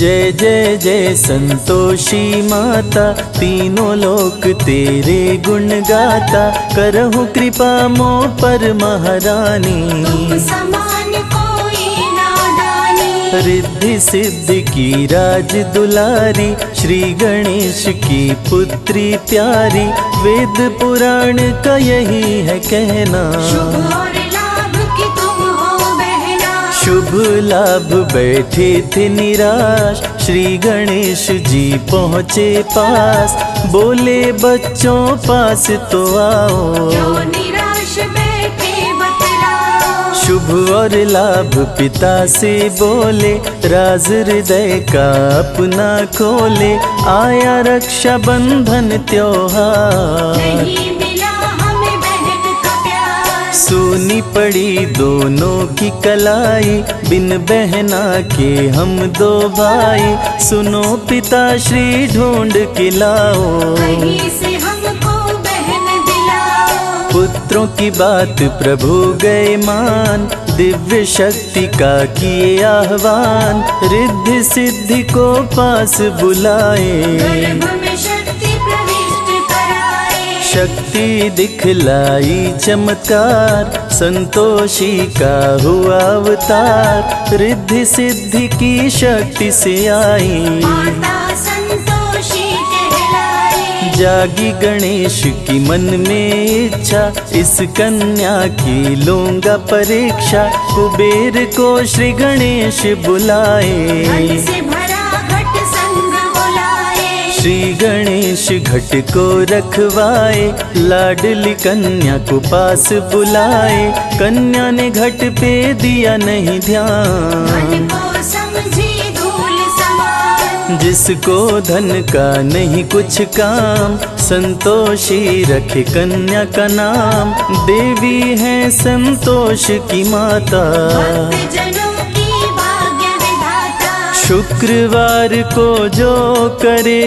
जय जय जय संतोषी माता, तीनों लोक तेरे गुण गाता। करहु कृपा मो पर महारानी, तुम समान कोई नादानी। रिद्धि सिद्धि की राज दुलारी, श्री गणेश की पुत्री प्यारी। वेद पुराण का यही है कहना, शुभ और लाभ की तुम हो बहना। शुभ लाभ बैठे थे निराश, श्री गणेश जी पहुँचे पास। बोले बच्चों पास तो आओ, क्यों निराश बैठे बतलाओ। शुभ और लाभ पिता से बोले, राज हृदय का अपना खोले। आया रक्षा बंधन त्योहार, नहीं मिला हमें बहन का प्यार। सुनी पड़ी दोनों की कलाई, बिन बहना के हम दो भाई। सुनो पिता श्री ढूंढ के लाओ, कहीं से हमको बहन दिलाओ। पुत्रों की बात प्रभु गए मान, दिव्य शक्ति का किए आह्वान। रिद्धि सिद्धि को पास बुलाए, गर्भ में शक्ति प्रविष्ट कराए। शक्ति दिखलाई चमत्कार, संतोषी का हुआ अवतार। रिद्धि सिद्धि की शक्ति से आई, माता संतोषी कहलाई। जागी गणेश की मन में इच्छा, इस कन्या की लूंगा परीक्षा। कुबेर को श्री गणेश बुलाए, धन से भरा घट संग बुलाए। श्री गणेश घट को रखवाए। लाडली कन्या को पास बुलाए, कन्या ने घट पे दिया नहीं ध्यान। धन को समझी धूल समान। जिसको धन का नहीं कुछ काम, संतोषी रखे कन्या का नाम। देवी है संतोष की माता, भक्तजनों की भाग्य विधाता। शुक्रवार को जो करे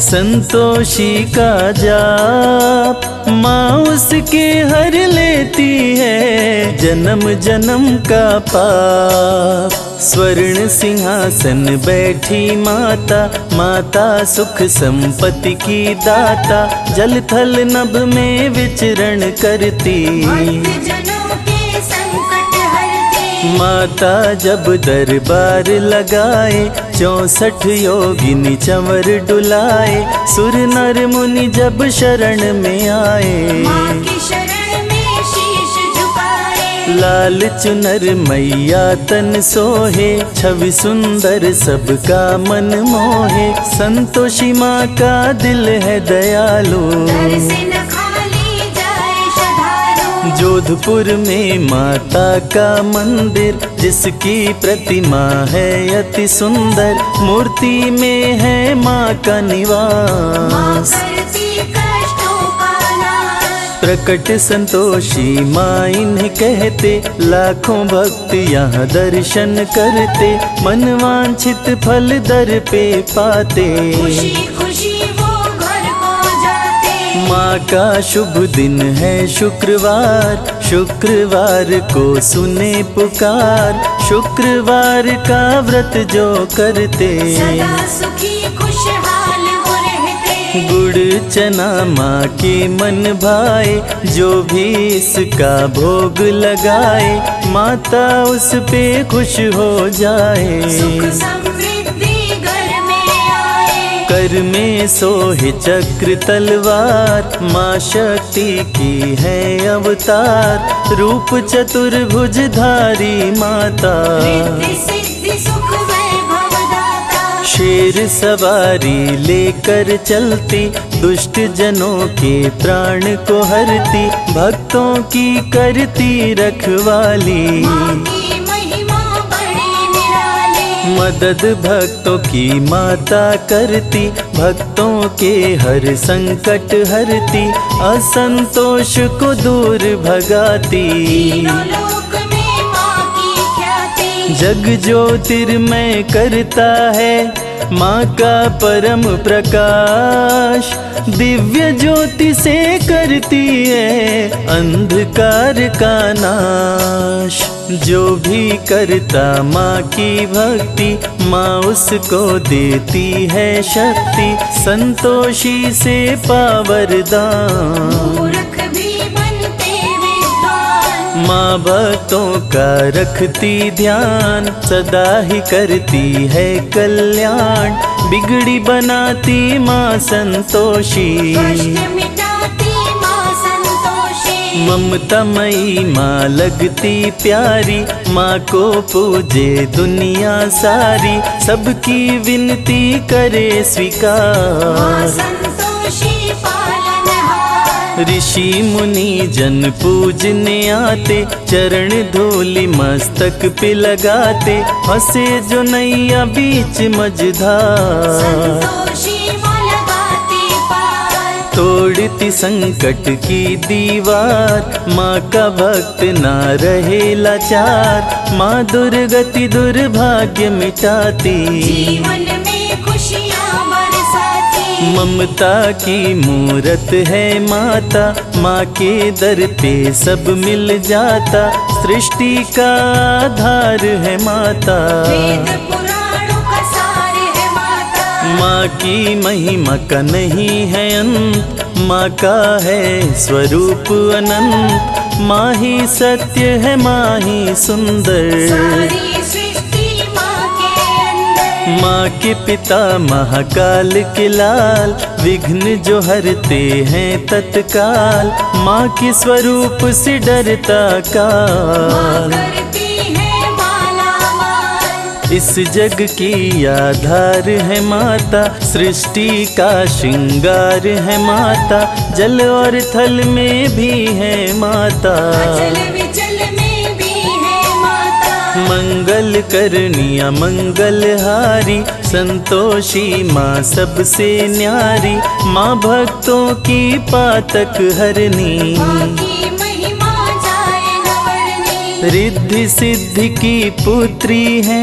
संतोषी का जाप, माँ उसके हर लेती है जन्म जन्म का पाप। स्वर्ण सिंहासन बैठी माता, माता सुख संपत्ति की दाता। जल थल नभ में विचरण करती, भक्तजनों के संकट हरती। माता जब दरबार लगाए, 64 योगिनी चंवर डुलाए। सुर नर मुनि जब शरण में आए, माँ की शरण में शीश झुकाए। लाल चुनर मैया तन सोहे, छवि सुंदर सबका मन मोहे। संतोषी माँ का दिल है दयालु, दर से न खाली जाए श्रद्धालु। जोधपुर में माता का मंदिर, जिसकी प्रतिमा है अति सुंदर। मूर्ति में है माँ का माँ निवास, करती कष्टों का नाश। प्रकट संतोषी माँ इन्हें कहते। लाखों भक्त यहाँ दर्शन करते, मनवांछित फल दर पे पाते। खुशी खुशी वो घर को जाते। माँ का शुभ दिन है शुक्रवार, शुक्रवार को सुने पुकार। शुक्रवार का व्रत जो करते, सदा सुखी खुशहाल वो रहते। गुड़ चना माँ के मन भाए, जो भी इसका भोग लगाए। माता उस पे खुश हो जाए, सुख समृद्धि घर में आए। कर में सोहे चक्र तलवार, माँ शक्ति की है अवतार। रूप चतुर्भुज धारी माता, रिद्धि सिद्धि सुख वैभव दाता। शेर सवारी लेकर चलती, दुष्ट जनों के प्राण को हरती। भक्तों की करती रखवाली, माँ की महिमा बड़ी निराली। मदद भक्तों की माता करती। भक्तों के हर संकट हरती, असंतोष को दूर भगाती। तीनों लोक में माँ की ख्याति। जग ज्योतिर्मय करता है माँ का परम प्रकाश। दिव्य ज्योति से करती है अंधकार का नाश। जो भी करता माँ की भक्ति, माँ उसको देती है शक्ति, संतोषी से पावरदान। मूर्ख भी बनते विद्वान, माँ भक्तों का रखती ध्यान, सदा ही करती है कल्याण, बिगड़ी बनाती माँ संतोषी। कष्ट मिटाती माँ संतोषी, ममतामयी माँ लगती प्यारी, माँ को पूजे दुनिया सारी, सबकी विनती करे माँ स्वीकार। संतोषी पालनहार, ऋषि मुनि जन पूजने आते, चरण धूलि मस्तक पे लगाते, फंसे जो नैया बीच मझधार। संतोषी माँ लगाती पार, तोड़ती संकट की दीवार, माँ का भक्त ना रहे लाचार, माँ दुर्गति दुर्भाग्य मिटाती। जीवन में खुशियाँ बरसाती, ममता की मूरत है माता, माँ के दर पे सब मिल जाता, सृष्टि का आधार है माता। वेद पुराणों का सार है माता, माँ की महिमा का नहीं है अंत, माँ का है स्वरूप अनंत, माँ ही सत्य है, माँ ही सुंदर। सारी सृष्टि माँ के अंदर, माँ के पिता महाकाल के लाल, विघ्न जो हरते हैं तत्काल, माँ के स्वरूप से डरता माँ काल। करती है मालामाल, इस जग की आधार है माता, सृष्टि का श्रृंगार है माता, जल और थल में भी है माता। अचल विचल में भी है माता, मंगल करनिया मंगलहारी, संतोषी माँ सबसे न्यारी, माँ भक्तों की पातक हरनी। माँ की महिमा जाए न वर्णी, रिद्धि सिद्धि की पुत्री है,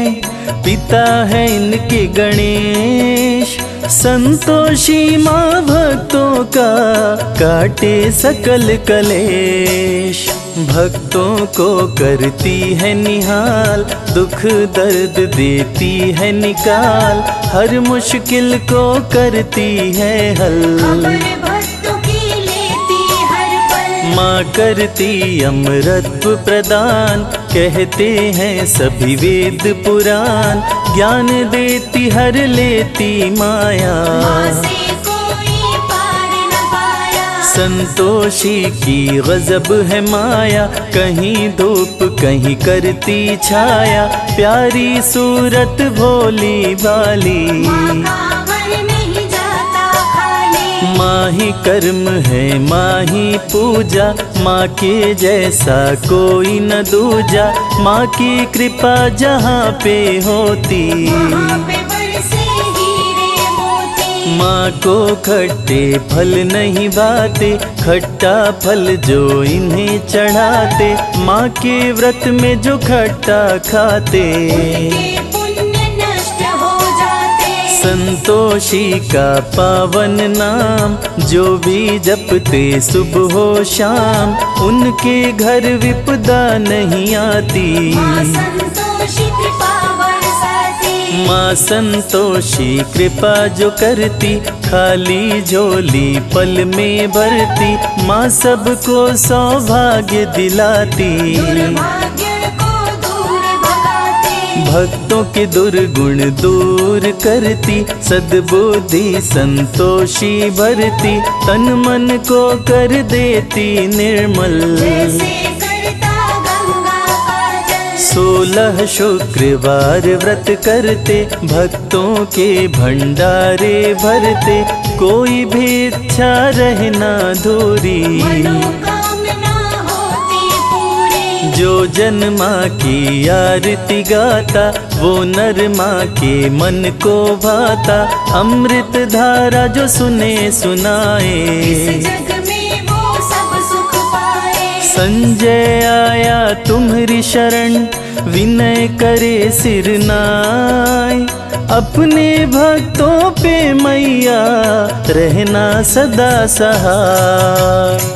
पिता है इनके गणेश, संतोषी माँ भक्तों का काटे सकल कलेश। भक्तों को करती है निहाल, दुख दर्द देती है निकाल, हर मुश्किल को करती है हल। खबर भक्तों की लेती हर पल, माँ करती अमृतत्व प्रदान, कहते हैं सभी वेद पुराण, ज्ञान देती हर लेती माया। माँ से कोई पार न पाया, संतोषी की गजब है माया, कहीं धूप कहीं करती छाया, प्यारी सूरत भोली भाली। माँ का मन नहीं जाता खाली, माँ ही कर्म है माँ ही पूजा, माँ के जैसा कोई न दूजा, माँ की कृपा जहाँ पे होती। वहाँ पे बरसे हीरे मोती, माँ को खट्टे फल नहीं भाते, खट्टा फल जो इन्हें चढ़ाते, माँ के व्रत में जो खट्टा खाते। उनके पुण्य नष्ट हो जाते, संतोषी का पावन नाम, जो भी जपते सुबह हो शाम, उनके घर विपदा नहीं आती। माँ संतोषी कृपा बरसाती, माँ संतोषी कृपा जो करती, खाली झोली पल में भरती, माँ सबको सौभाग्य दिलाती। दुर्भाग्य को दूर भगाती, भक्तों के दुर्गुण दूर करती, सद्बुद्धि संतोषी भरती, तन मन को कर देती निर्मल। जैसे करता गंगा का जल, 16 शुक्रवार व्रत करते, भक्तों के भंडारे भरते, कोई भी इच्छा रहना अधूरी। मनोकामना होती पूरी, जो जन माँ की आरती गाता, वो नर माँ के मन को भाता, अमृत धारा जो सुने इस सुनाए। जग में वो सब सुख पाए। संजय आया तुम्हारी शरण, विनय करे सिर नाय, अपने भक्तों पे मैया रहना सदा सहाय।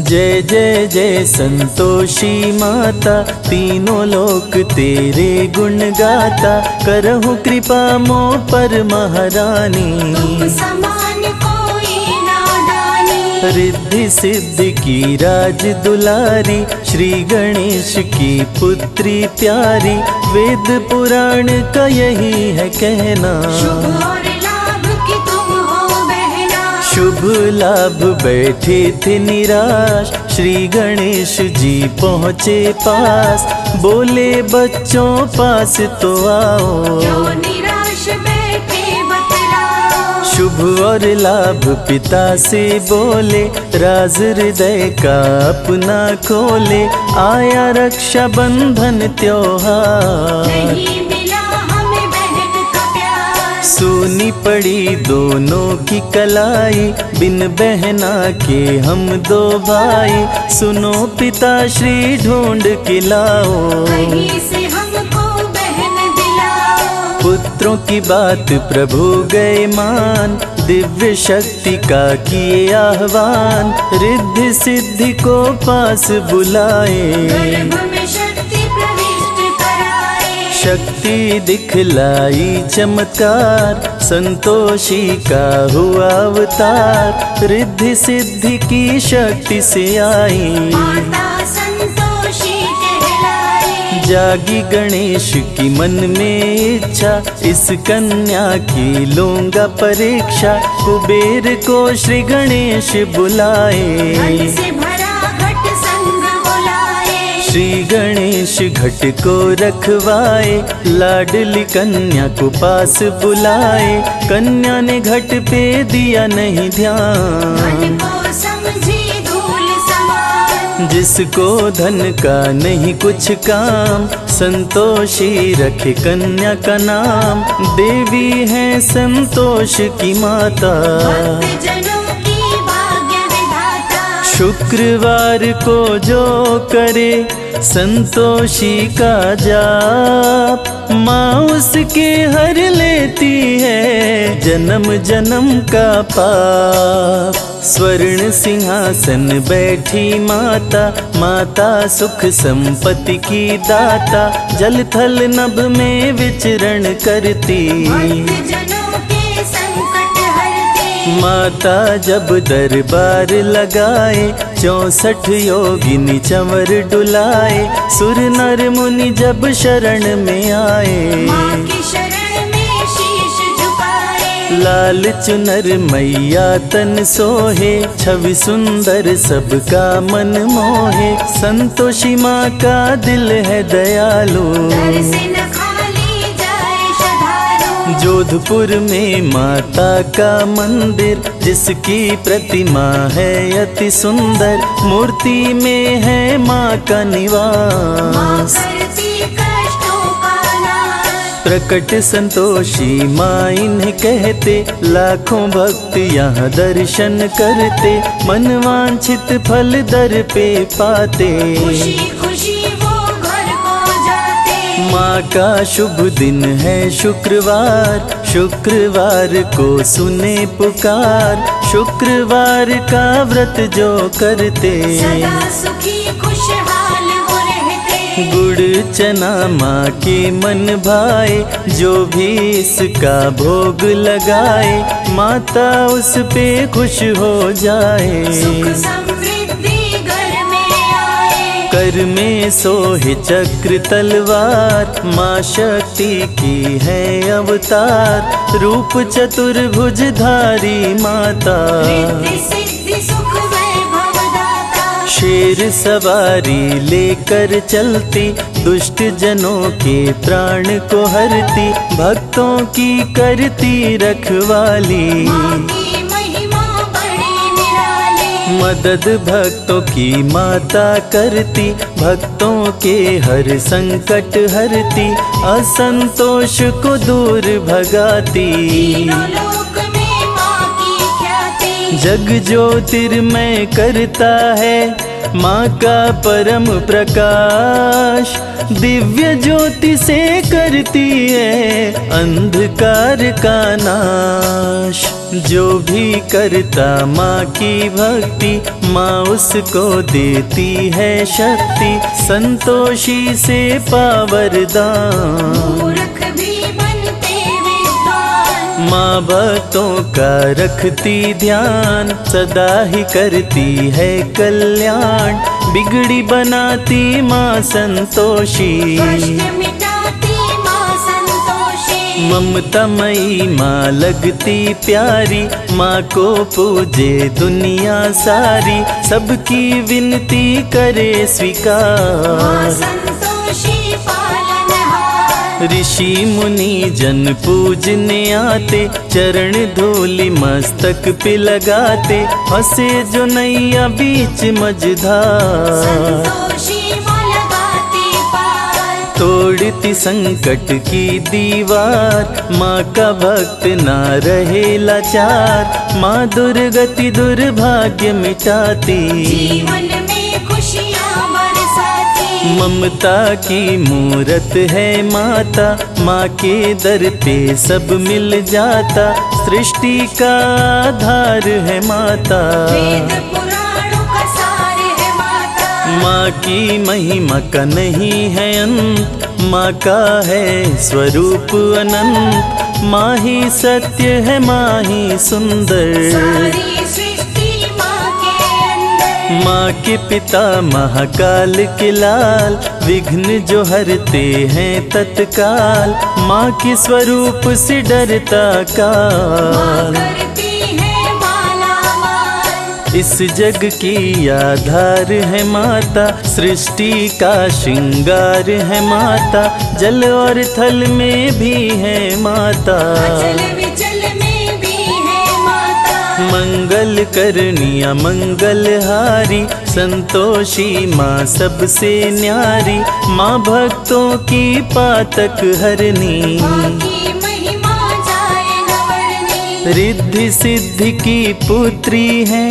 जय जय जय संतोषी माता, तीनों लोक तेरे गुण गाता। करहु कृपा मो पर महारानी, तुम समान कोई नादानी। रिद्धि सिद्धि की राज दुलारी, श्री गणेश की पुत्री प्यारी। वेद पुराण का यही है कहना, शुभ और लाभ की तुम हो बहना। शुभ लाभ बैठे थे निराश, श्री गणेश जी पहुँचे पास। बोले बच्चों पास तो आओ, क्यों निराश बैठे बतलाओ। शुभ और लाभ पिता से बोले, राज हृदय का अपना खोले। आया रक्षा बंधन त्योहार, नहीं मिला हमें बहन का प्यार। सुनी पड़ी दोनों की कलाई, बिन बहना के हम दो भाई। सुनो पिता श्री ढूंढ के लाओ, कहीं से हमको बहन दिलाओ। पुत्रों की बात प्रभु गए मान, दिव्य शक्ति का किए आह्वान। रिद्धि सिद्धि को पास बुलाए, गर्भ में शक्ति प्रविष्ट कराए। शक्ति दिखलाई चमत्कार, संतोषी का हुआ अवतार। रिद्धि सिद्धि की शक्ति से आई, माता संतोषी कहलाई। जागी गणेश की मन में इच्छा, इस कन्या की लूंगा परीक्षा। कुबेर को श्री गणेश बुलाए, धन से भरा घट संग बुलाए। श्री गणेश घट को रखवाए। लाडली कन्या को पास बुलाए, कन्या ने घट पे दिया नहीं ध्यान। धन को समझी धूल समान। जिसको धन का नहीं कुछ काम, संतोषी रखे कन्या का नाम। देवी है संतोष की माता, भक्त जनों की भाग्य विधाता। शुक्रवार को जो करे संतोषी का जाप, माँ उसके हर लेती है जन्म जन्म का पाप। स्वर्ण सिंहासन बैठी माता, माता सुख संपत्ति की दाता। जल थल नभ में विचरण करती, भक्त जनों के संकट हरती। माता जब दरबार लगाए। 64 योगिनी चंवर डुलाए, सुर नर मुनि जब शरण में आए। माँ की शरण में शीश झुकाए। लाल चुनर मैया तन सोहे, छवि सुंदर सबका मन मोहे। संतोषी माँ का दिल है दयालु, दर से न खाली जाए श्रद्धालु। जोधपुर में माता का मंदिर, जिसकी प्रतिमा है अति सुंदर। मूर्ति में है माँ का माँ निवास, करती कष्टों का नाश। प्रकट संतोषी माँ इन्हें कहते। लाखों भक्त यहाँ दर्शन करते, मनवांछित फल दर पे पाते। खुशी खुशी वो घर को जाते। माँ का शुभ दिन है शुक्रवार, शुक्रवार को सुने पुकार। शुक्रवार का व्रत जो करते, सदा सुखी खुशहाल वो रहते। गुड़ चना माँ के मन भाए। जो भी इसका भोग लगाए, माता उस पे खुश हो जाए। सुख समृद्धि घर में आए। कर में सोहे चक्र तलवार, माँ शक्ति की है अवतार। रूप चतुर्भुज धारी माता, रिद्धि सिद्धि सुख वैभव दाता। शेर सवारी लेकर चलती, दुष्ट जनों के प्राण को हरती। भक्तों की करती रखवाली, माँ की महिमा बड़ी निराली। मदद भक्तों की माता करती। भक्तों के हर संकट हरती, असंतोष को दूर भगाती। तीनों लोक में माँ की ख्याति। जग ज्योतिर्मय करता है माँ का परम प्रकाश। दिव्य ज्योति से करती है अंधकार का नाश। जो भी करता माँ की भक्ति, माँ उसको देती है शक्ति, संतोषी से पावरदान। मूर्ख भी बनते विद्वान, माँ भक्तों का रखती ध्यान, सदा ही करती है कल्याण, बिगड़ी बनाती माँ संतोषी। कष्ट मिटाती माँ संतोषी, ममतामयी माँ लगती प्यारी, माँ को पूजे दुनिया सारी, सबकी विनती करे माँ स्वीकार। संतोषी पालनहार, ऋषि मुनि जन पूजने आते, चरण धूलि मस्तक पे लगाते, फंसे जो नैया बीच मझधार। संतोषी माँ लगाती पार, तोड़ती संकट की दीवार, माँ का भक्त ना रहे लाचार, माँ दुर्गति दुर्भाग्य मिटाती। जीवन में खुशियाँ बरसाती, ममता की मूरत है माता, माँ के दर पे सब मिल जाता, सृष्टि का आधार है माता। वेद पुराणों का सार है माता, माँ की महिमा का नहीं है अंत, माँ का है स्वरूप अनंत, माँ ही सत्य है, माँ ही सुंदर। सारी सृष्टि माँ के अंदर, माँ के पिता महाकाल के लाल, विघ्न जो हरते हैं तत्काल, माँ के स्वरूप से डरता माँ काल। करती है मालामाल, इस जग की आधार है माता, सृष्टि का श्रृंगार है माता, जल और थल में भी है माता। अचल विचल में भी है माता, मंगल करनिया मंगलहारी, संतोषी माँ सबसे न्यारी, माँ भक्तों की पातक हरनी। माँ की महिमा जाए न वर्णनी, रिद्धि सिद्धि की पुत्री है,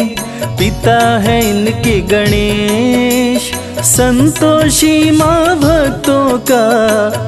पिता है इनके गणेश, संतोषी माँ भक्तों का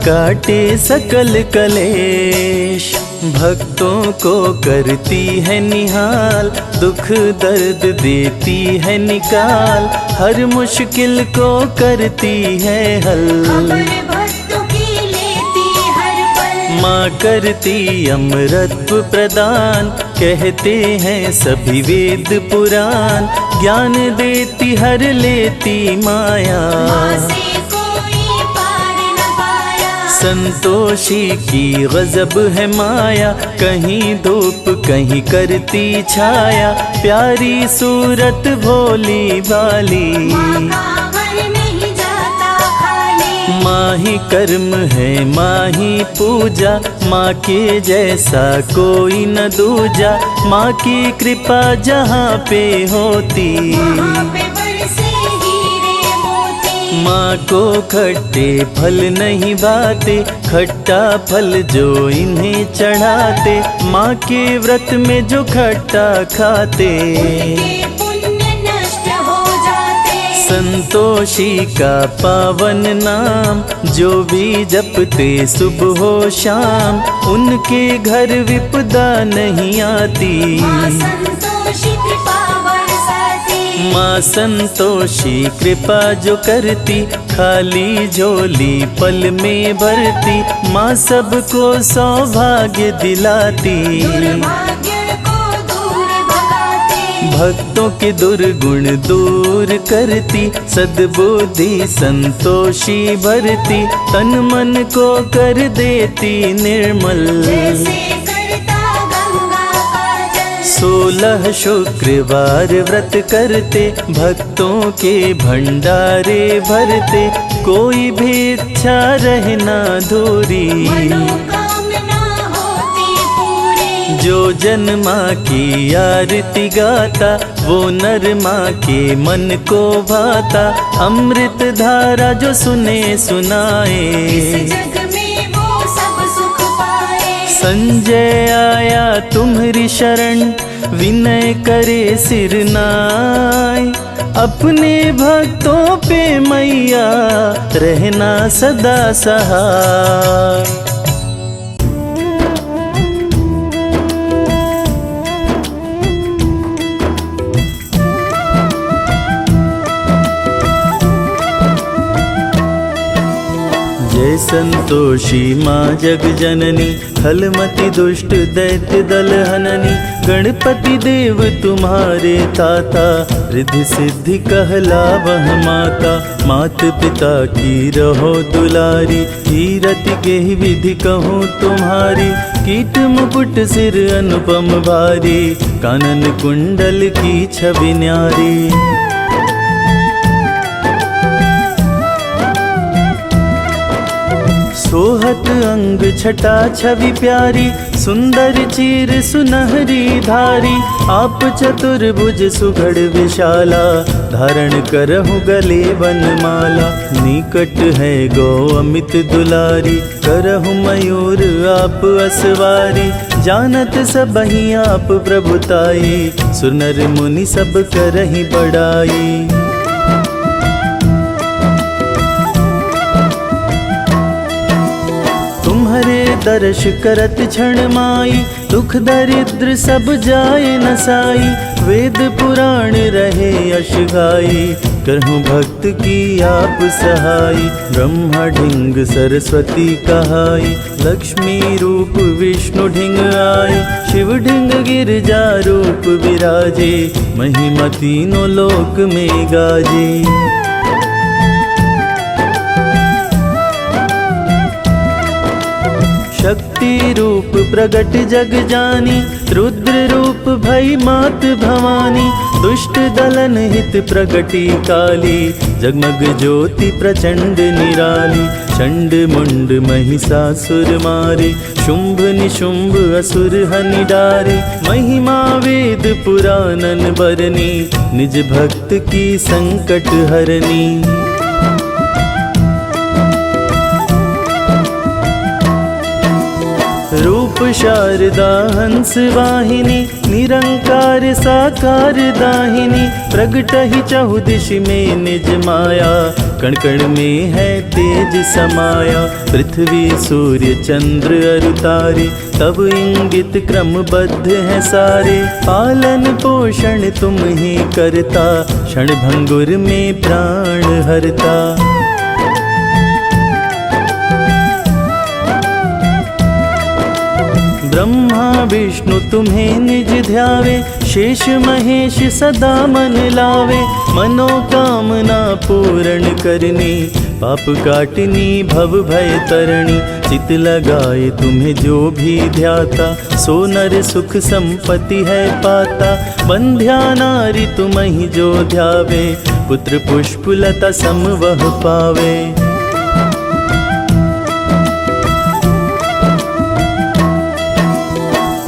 काटे सकल कलेश। भक्तों को करती है निहाल, दुख दर्द देती है निकाल, हर मुश्किल को करती है हल। खबर भक्तों की लेती हर पल, माँ करती अमृतत्व प्रदान, कहते हैं सभी वेद पुराण, ज्ञान देती हर लेती माया। माँ से कोई पार न पाया, संतोषी की गजब है माया, कहीं धूप कहीं करती छाया, प्यारी सूरत भोली भाली। माँ का घर नहीं जाता खाली, माँ ही कर्म है माँ ही पूजा, माँ के जैसा कोई न दूजा, माँ की कृपा जहाँ पे होती। वहाँ पे बरसे हीरे मोती, माँ को खट्टे फल नहीं भाते, खट्टा फल जो इन्हें चढ़ाते, माँ के व्रत में जो खट्टा खाते। उनके पुण्य नष्ट हो जाते, संतोषी का पावन नाम, जो भी जपते सुबह हो शाम, उनके घर विपदा नहीं आती। माँ संतोषी कृपा बरसाती, माँ संतोषी कृपा जो करती, खाली झोली पल में भरती, माँ सबको सौभाग्य दिलाती। दुर्भाग्य को दूर भगाती, भक्तों के दुर्गुण दूर करती, सद्बुद्धि संतोषी भरती, तन मन को कर देती निर्मल। जैसे करता गंगा का जल, 16 शुक्रवार व्रत करते, भक्तों के भंडारे भरते, कोई भी इच्छा रहना धूरी। मनोकामना होती पूरी, जो जन माँ की आरती गाता, वो नर माँ के मन को भाता, अमृत धारा जो सुने इस सुनाए। जग में वो सब सुख पाए। संजय आया तुम्हारी शरण, विनय करे सिर नाय, अपने भक्तों पे मैया रहना सदा सहाय। जय संतोषी माँ जग जननी, खलमति दुष्ट दैत्य दल हननी। गणपति देव तुम्हारे ताता, रिद्धि सिद्धि कहलावह माता। मात पिता की रहो दुलारी, कीरति के विधि कहूँ तुम्हारी। कीट मुकुट सिर अनुपम भारी, कानन कुंडल की छवि न्यारी। सोहत अंग छटा छवि प्यारी, सुंदर चीर सुनहरी धारी। आप चतुर्भुज सुघड़ विशाला, धारण करहु गले वनमाला। निकट है गौ अमित दुलारी, करहु मयूर आप असवारी। जानत सबहि आप प्रभुताई, सुर नर मुनि सब करहि बड़ाई। तुम्हारे दर्श करत क्षण माई, दुख दरिद्र सब जाए नसाई। वेद पुराण रहे यश गाई, करहूँ भक्त की आप सहाई। ब्रह्मा ढिंग सरस्वती कहाई, लक्ष्मी रूप विष्णु ढिंग आई। शिव ढिंग गिरजा रूप विराजे, महिमा तीनों लोक में गाजे। शक्ति रूप प्रगट जग जानी, रुद्र रूप भई मात भवानी। दुष्ट दलन हित प्रगटी काली, जगमग ज्योति प्रचंड निराली। चंड मुंड महिषासुर मारे, शुंभ निशुंभ असुर हनि डारे। महिमा वेद पुराणन बरनी, निज भक्त की संकट हरनी। रूप शारदा हंस वाहिनी, निरंकार साकार दाहिनी। प्रगटहि चहुदिश में निज माया, कण कण में है तेज समाया। पृथ्वी सूर्य चंद्र अरु तारे, तब इंगित क्रमबद्ध है सारे। पालन पोषण तुम ही करता, क्षण भंगुर में प्राण हरता। ब्रह्मा विष्णु तुम्हें निज ध्यावे, शेष महेश सदा मन लावे। मनोकामना पूर्ण करनी, पाप काटनी भव भय तरणी। चित लगाए तुम्हें जो भी ध्याता, सो नर सुख संपत्ति है पाता। बंध्या नारी तुम्हि जो ध्यावे, पुत्र पुष्प लता सम वह पावे।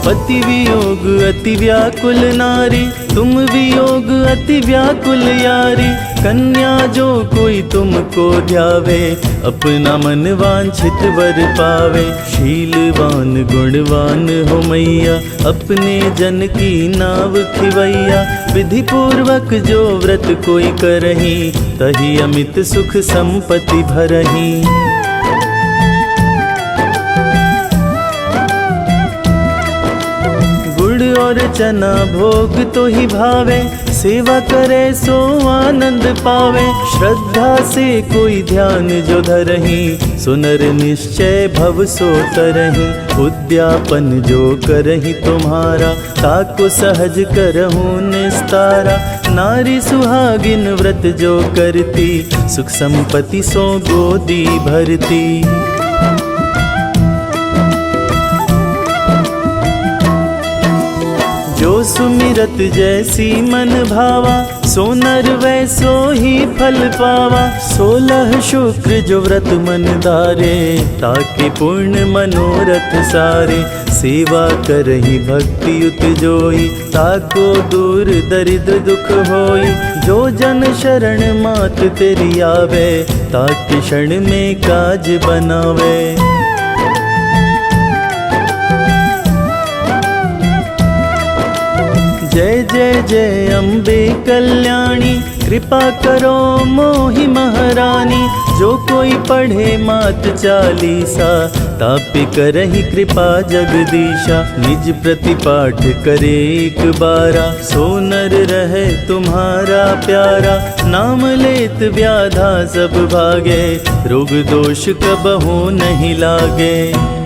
पति वियोग अति व्याकुल नारी, तुम वियोग अति व्याकुल यारी। कन्या जो कोई तुमको ध्यावे, अपना मन वांछित वर पावे। शीलवान गुणवान हो मैया, अपने जन की नाव खिवैया। विधि पूर्वक जो व्रत कोई करही, तही अमित सुख संपत्ति भरही। और चना भोग तो ही भावे, सेवा करे सो आनंद पावे। श्रद्धा से कोई ध्यान जो धरही, सुनर निश्चय भव सो तरही। उद्यापन जो करही तुम्हारा, ताको सहज करहूँ निस्तारा। नारी सुहागिन व्रत जो करती, सुख संपत्ति सो गोदी भरती। जो सुमिरत जैसी मन भावा, सो नर वैसो ही फल पावा। 16 शुक्र जो व्रत मन धारे, ताके पूर्ण मनोरथ सारे। सेवा करही भक्ति युत जोई, ताको दूर दरिद्र दुख होई। जो जन शरण मात तेरी आवे, ताके क्षण में काज बनावे। जय जय जय अम्बे कल्याणी, कृपा करो मोहि महारानी। जो कोई पढ़े मात चालीसा, तापि करहि कृपा जगदीशा। निज प्रतिपाठ करे एक बारा, सो नर रहे तुम्हारा प्यारा। नाम लेत व्याधा सब भागे, रोग दोष कबहु नहीं लागे।